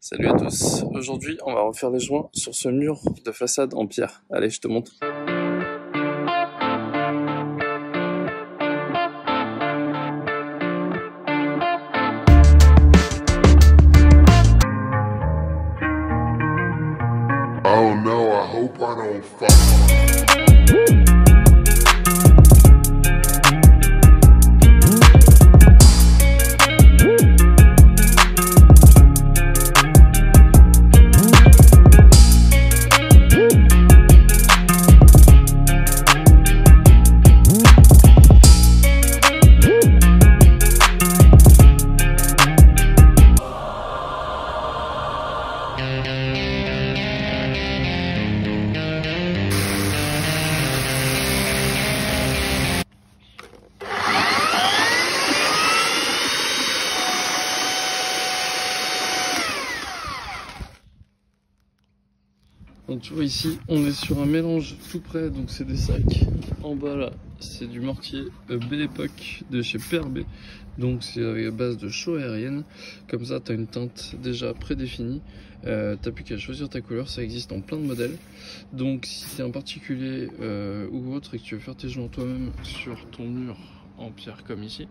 Salut à tous, aujourd'hui on va refaire les joints sur ce mur de façade en pierre. Allez, je te montre. Oh no, I hope I don't fuck. Donc tu vois ici, on est sur un mélange tout près, donc c'est des sacs. En bas là, c'est du mortier Belle Époque de chez PRB. Donc c'est à base de chaux aérienne. Comme ça, tu as une teinte déjà prédéfinie. T'as plus qu'à choisir ta couleur, ça existe en plein de modèles. Donc si c'est un particulier ou autre et que tu veux faire tes joints toi-même sur ton mur en pierre comme ici,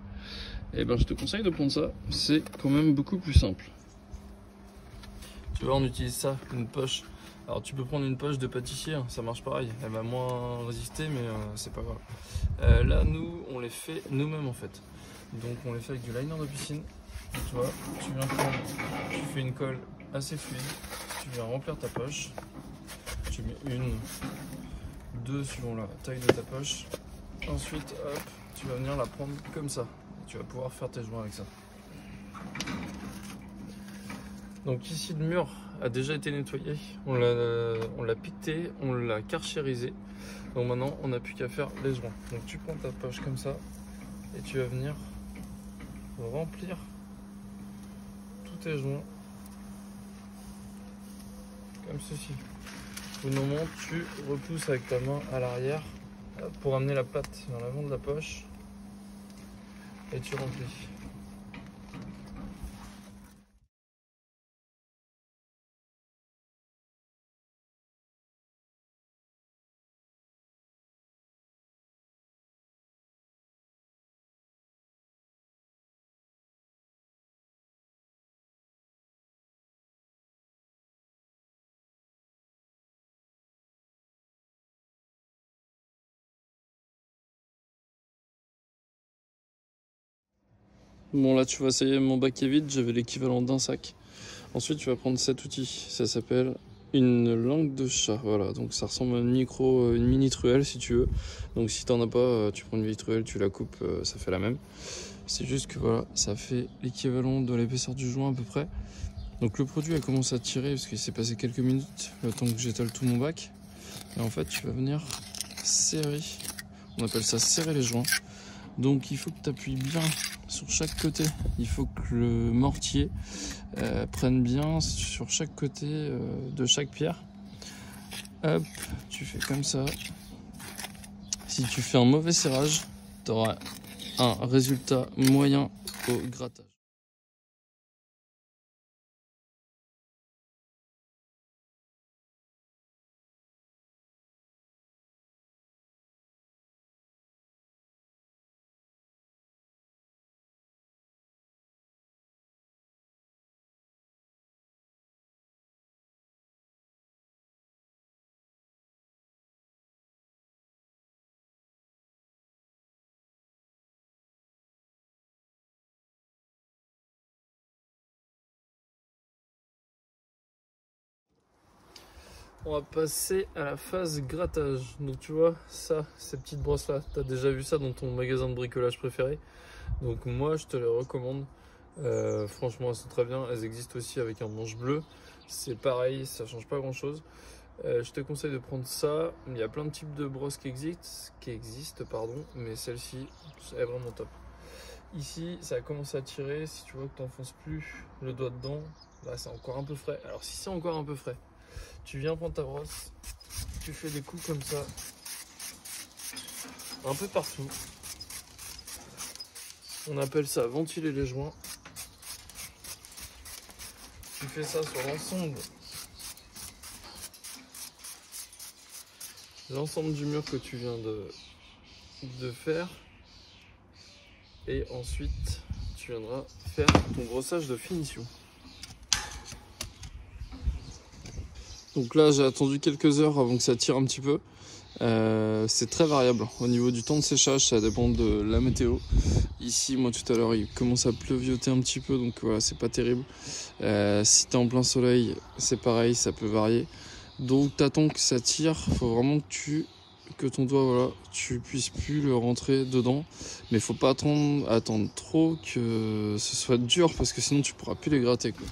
et ben je te conseille de prendre ça. C'est quand même beaucoup plus simple. Tu vois, on utilise ça, une poche. Alors tu peux prendre une poche de pâtissier, ça marche pareil, elle va moins résister mais c'est pas grave. Là nous on les fait nous-mêmes en fait. Donc on les fait avec du liner de piscine. Tu vois, tu viens prendre, tu fais une colle assez fluide, tu viens remplir ta poche. Tu mets une, deux suivant la taille de ta poche. Ensuite hop, tu vas venir la prendre comme ça. Tu vas pouvoir faire tes joints avec ça. Donc ici le mur a déjà été nettoyé, on l'a piqueté, on l'a karchérisé. Donc maintenant on n'a plus qu'à faire les joints. Donc tu prends ta poche comme ça et tu vas venir remplir tous tes joints comme ceci. Au moment tu repousses avec ta main à l'arrière pour amener la patte dans l'avant de la poche et tu remplis. Bon là tu vois, ça y est, mon bac est vide, j'avais l'équivalent d'un sac. Ensuite tu vas prendre cet outil, ça s'appelle une langue de chat. Voilà, donc ça ressemble à une mini truelle si tu veux. Donc si t'en as pas, tu prends une vieille truelle, tu la coupes, ça fait la même. C'est juste que voilà, ça fait l'équivalent de l'épaisseur du joint à peu près. Donc le produit a commencé à tirer parce qu'il s'est passé quelques minutes, le temps que j'étale tout mon bac. Et en fait tu vas venir serrer, on appelle ça serrer les joints. Donc il faut que tu appuies bien sur chaque côté, il faut que le mortier prenne bien sur chaque côté de chaque pierre. Hop, tu fais comme ça. Si tu fais un mauvais serrage, tu auras un résultat moyen au grattage. On va passer à la phase grattage. Donc tu vois, ça, ces petites brosses là, tu as déjà vu ça dans ton magasin de bricolage préféré. Donc moi je te les recommande. Franchement elles sont très bien. Elles existent aussi avec un manche bleu. C'est pareil, ça change pas grand chose. Je te conseille de prendre ça. Il y a plein de types de brosses qui existent, mais celle-ci est vraiment top. Ici ça a commencé à tirer. Si tu vois que tu n'enfonces plus le doigt dedans, là c'est encore un peu frais. Alors si c'est encore un peu frais, tu viens prendre ta brosse, tu fais des coups comme ça, un peu partout. On appelle ça ventiler les joints. tu fais ça sur l'ensemble du mur que tu viens de faire. Et ensuite, tu viendras faire ton brossage de finition. Donc là, j'ai attendu quelques heures avant que ça tire un petit peu. C'est très variable. Au niveau du temps de séchage, ça dépend de la météo. Ici, moi tout à l'heure, il commence à pleuvioter un petit peu, donc voilà, c'est pas terrible. Si t'es en plein soleil, c'est pareil, ça peut varier. Donc t'attends que ça tire. Faut vraiment que ton doigt, voilà, tu puisses plus le rentrer dedans, mais faut pas attendre trop que ce soit dur parce que sinon tu pourras plus les gratter, quoi.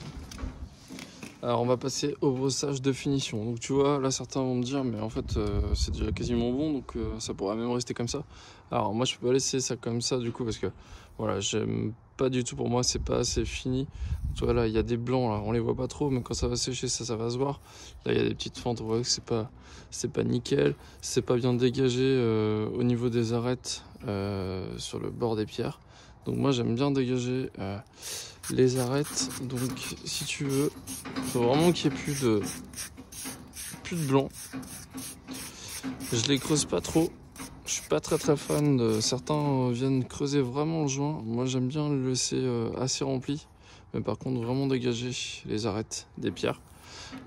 Alors on va passer au brossage de finition. Donc tu vois, là certains vont me dire mais en fait c'est déjà quasiment bon, donc ça pourra même rester comme ça. Alors moi je peux pas laisser ça comme ça du coup parce que voilà, j'aime pas du tout, pour moi c'est pas assez fini. Tu vois là il y a des blancs là, on les voit pas trop, mais quand ça va sécher ça va se voir. Là il y a des petites fentes, on voit que c'est pas nickel, c'est pas bien dégagé au niveau des arêtes sur le bord des pierres. Donc moi j'aime bien dégager les arêtes. Donc si tu veux, faut vraiment qu'il n'y ait plus de blanc. Je les creuse pas trop. Je suis pas très fan de certains viennent creuser vraiment le joint. Moi j'aime bien le laisser assez rempli, mais par contre vraiment dégager les arêtes des pierres.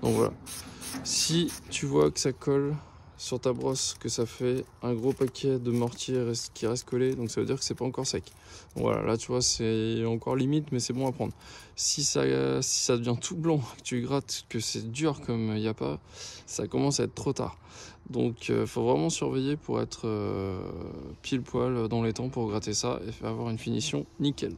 Donc voilà. Si tu vois que ça colle sur ta brosse, que ça fait un gros paquet de mortier qui reste collé, donc ça veut dire que c'est pas encore sec. Donc voilà, là tu vois c'est encore limite, mais c'est bon à prendre. Si ça devient tout blanc, que tu grattes, que c'est dur comme il n'y a pas, ça commence à être trop tard. Donc faut vraiment surveiller pour être pile poil dans les temps pour gratter ça et avoir une finition nickel.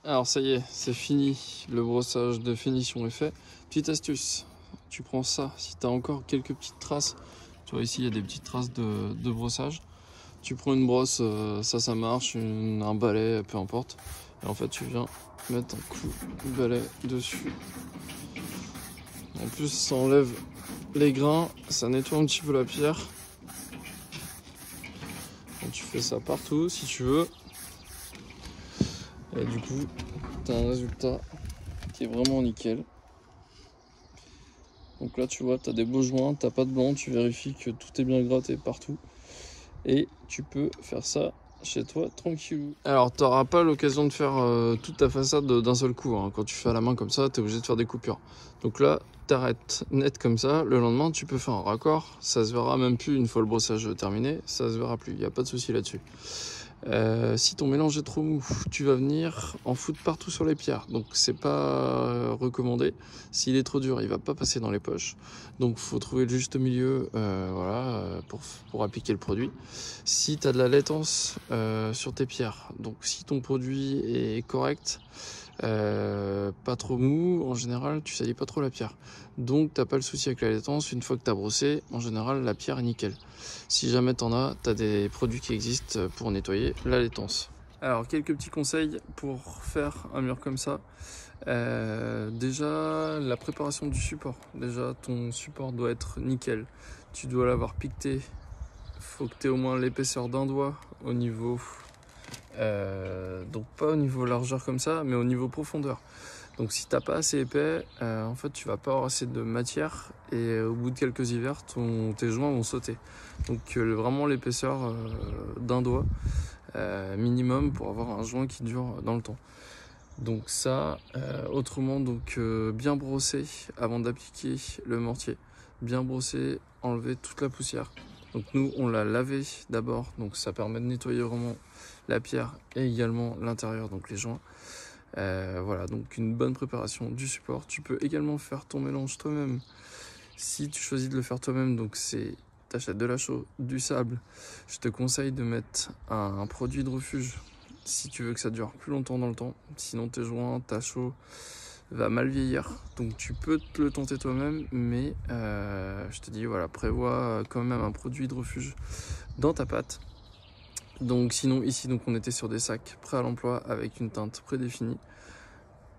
Alors ça y est, c'est fini, le brossage de finition est fait. Petite astuce, tu prends ça, si tu as encore quelques petites traces, tu vois ici il y a des petites traces de brossage, tu prends une brosse, ça marche, un balai, peu importe, et en fait tu viens mettre un coup de balai dessus. En plus ça enlève les grains, ça nettoie un petit peu la pierre. Donc, tu fais ça partout si tu veux. Et du coup, tu as un résultat qui est vraiment nickel. Donc là, tu vois, tu as des beaux joints, tu n'as pas de blanc, tu vérifies que tout est bien gratté partout. Et tu peux faire ça chez toi tranquille. Alors, tu n'auras pas l'occasion de faire toute ta façade d'un seul coup, hein. Quand tu fais à la main comme ça, tu es obligé de faire des coupures. Donc là, tu arrêtes net comme ça. Le lendemain, tu peux faire un raccord. Ça se verra même plus une fois le brossage terminé. Ça se verra plus. Il n'y a pas de souci là-dessus. Si ton mélange est trop mou, tu vas venir en foutre partout sur les pierres, donc c'est pas recommandé. S'il est trop dur, il va pas passer dans les poches, donc faut trouver le juste milieu, voilà, pour appliquer le produit. Si tu as de la laitance sur tes pierres, donc si ton produit est correct, pas trop mou, en général tu salis pas trop la pierre, donc t'as pas le souci avec la laitance. Une fois que tu as brossé, en général la pierre est nickel. Si jamais t'en as, t'as des produits qui existent pour nettoyer la laitance. Alors quelques petits conseils pour faire un mur comme ça. Déjà la préparation du support, déjà ton support doit être nickel, tu dois l'avoir piqueté, faut que tu aies au moins l'épaisseur d'un doigt au niveau donc pas au niveau largeur comme ça, mais au niveau profondeur. Donc si t'as pas assez épais, en fait tu vas pas avoir assez de matière, et au bout de quelques hivers tes joints vont sauter. Donc vraiment l'épaisseur d'un doigt, minimum pour avoir un joint qui dure dans le temps. Donc ça, autrement, donc bien brosser avant d'appliquer le mortier, bien brosser, enlever toute la poussière. Donc nous on l'a lavé d'abord, donc ça permet de nettoyer vraiment la pierre et également l'intérieur, donc les joints. Voilà, donc une bonne préparation du support. Tu peux également faire ton mélange toi-même si tu choisis de le faire toi-même. Donc c'est, t'achètes de la chaux, du sable. Je te conseille de mettre un produit de refuge si tu veux que ça dure plus longtemps dans le temps. Sinon tes joints, ta chaux va mal vieillir. Donc tu peux te le tenter toi-même, mais je te dis voilà, prévois quand même un produit de refuge dans ta pâte. Donc sinon ici donc on était sur des sacs prêts à l'emploi avec une teinte prédéfinie.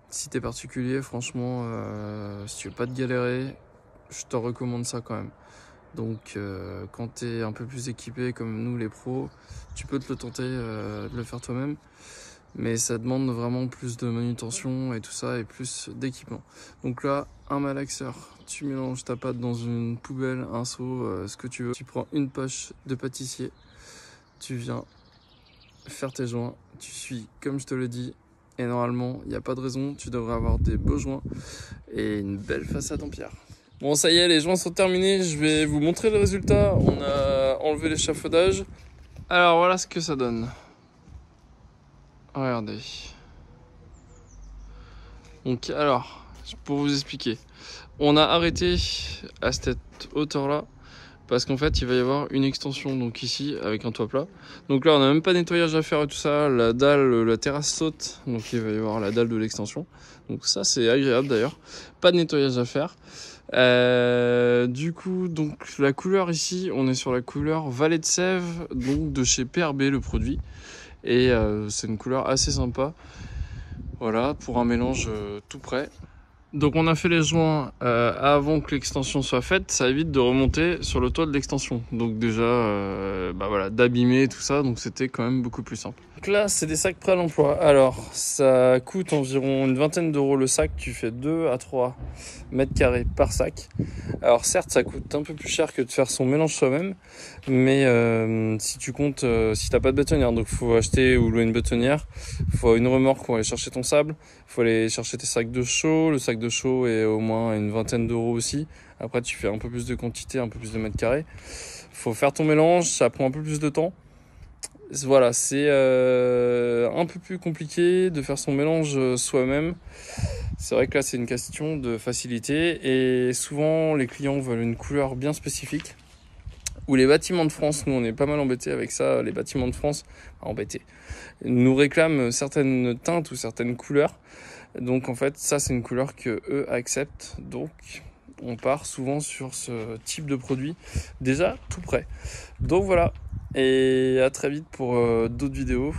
Si t'es particulier, franchement, si tu veux pas te galérer, je te recommande ça quand même. Donc quand t'es un peu plus équipé comme nous les pros, tu peux te le tenter de le faire toi-même. Mais ça demande vraiment plus de manutention et tout ça et plus d'équipement. Donc là, un malaxeur, tu mélanges ta pâte dans une poubelle, un seau, ce que tu veux. Tu prends une poche de pâtissier, tu viens faire tes joints, tu suis comme je te le dis. Et normalement, il n'y a pas de raison, tu devrais avoir des beaux joints et une belle façade en pierre. Bon, ça y est, les joints sont terminés, je vais vous montrer le résultat. On a enlevé l'échafaudage. Alors voilà ce que ça donne. Regardez. Donc alors, pour vous expliquer, on a arrêté à cette hauteur-là parce qu'en fait il va y avoir une extension donc ici avec un toit plat. Donc là on n'a même pas de nettoyage à faire et tout ça, la dalle, la terrasse saute, donc il va y avoir la dalle de l'extension. Donc ça c'est agréable d'ailleurs, pas de nettoyage à faire. Du coup donc la couleur ici, on est sur la couleur Vallée de Sèvres, donc de chez PRB le produit. Et c'est une couleur assez sympa, voilà, pour un mélange tout prêt. Donc on a fait les joints avant que l'extension soit faite, ça évite de remonter sur le toit de l'extension. Donc déjà, bah voilà, d'abîmer tout ça, donc c'était quand même beaucoup plus simple. Donc là, c'est des sacs prêts à l'emploi. Alors, ça coûte environ une vingtaine d'euros le sac, tu fais 2 à 3 mètres carrés par sac. Alors certes, ça coûte un peu plus cher que de faire son mélange soi-même, mais si tu comptes, si t'as pas de bétonnière, donc faut acheter ou louer une bétonnière, faut une remorque pour aller chercher ton sable, faut aller chercher tes sacs de chaux, le sac de chaux est au moins une vingtaine d'euros aussi. Après tu fais un peu plus de quantité, un peu plus de mètres carrés. Faut faire ton mélange, ça prend un peu plus de temps. Voilà, c'est un peu plus compliqué de faire son mélange soi-même. C'est vrai que là c'est une question de facilité et souvent les clients veulent une couleur bien spécifique. Ou les bâtiments de France, nous on est pas mal embêtés avec ça, les bâtiments de France, embêtés, nous réclament certaines teintes ou certaines couleurs. Donc en fait ça c'est une couleur que eux acceptent, donc on part souvent sur ce type de produit déjà tout prêt. Donc voilà, et à très vite pour d'autres vidéos.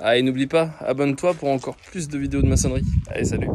Ah et n'oublie pas, abonne-toi pour encore plus de vidéos de maçonnerie. Allez, salut.